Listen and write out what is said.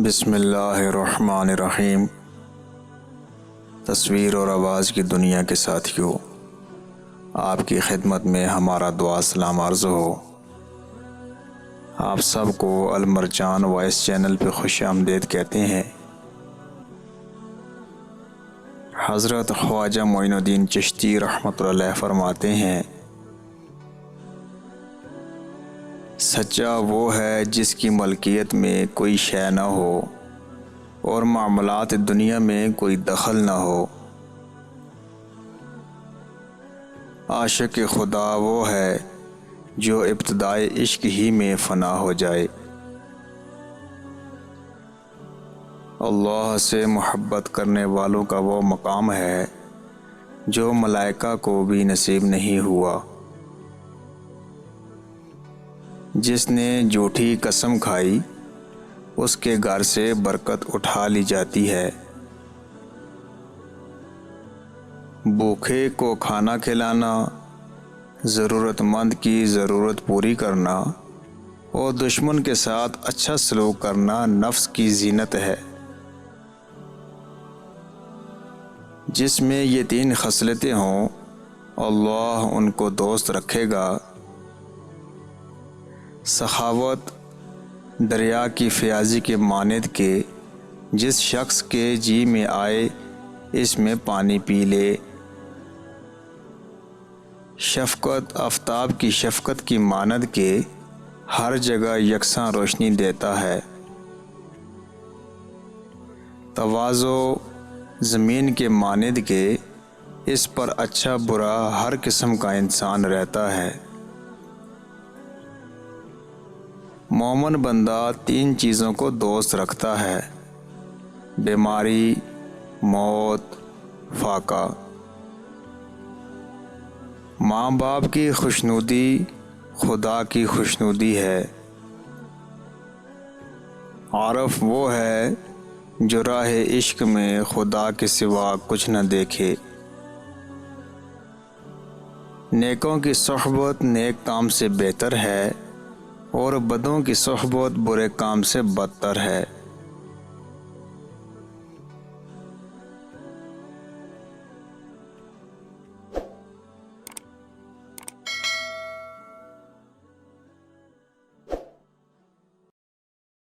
بسم اللہ الرحمن الرحیم۔ تصویر اور آواز کی دنیا کے ساتھیوں، آپ کی خدمت میں ہمارا دعا سلام عرض ہو۔ آپ سب کو المرجان وائس چینل پہ خوش آمدید کہتے ہیں۔ حضرت خواجہ معین الدین چشتی رحمۃ اللہ علیہ فرماتے ہیں، سچا وہ ہے جس کی ملکیت میں کوئی شے نہ ہو اور معاملات دنیا میں کوئی دخل نہ ہو۔ عاشق خدا وہ ہے جو ابتدائے عشق ہی میں فنا ہو جائے۔ اللہ سے محبت کرنے والوں کا وہ مقام ہے جو ملائکہ کو بھی نصیب نہیں ہوا۔ جس نے جھوٹی قسم کھائی اس کے گھر سے برکت اٹھا لی جاتی ہے۔ بھوکے کو کھانا کھلانا، ضرورت مند کی ضرورت پوری کرنا اور دشمن کے ساتھ اچھا سلوک کرنا نفس کی زینت ہے۔ جس میں یہ تین خصلتیں ہوں اللہ ان کو دوست رکھے گا۔ سخاوت دریا کی فیاضی کے مانند کے جس شخص کے جی میں آئے اس میں پانی پی لے۔ شفقت آفتاب کی شفقت کی مانند کے ہر جگہ یکساں روشنی دیتا ہے۔ تواضع زمین کے مانند کے اس پر اچھا برا ہر قسم کا انسان رہتا ہے۔ مومن بندہ تین چیزوں کو دوست رکھتا ہے: بیماری، موت، فاقہ۔ ماں باپ کی خوشنودی خدا کی خوشنودی ہے۔ عارف وہ ہے جو راہ عشق میں خدا کے سوا کچھ نہ دیکھے۔ نیکوں کی صحبت نیک کام سے بہتر ہے اور بدوں کی صحبت برے کام سے بدتر ہے۔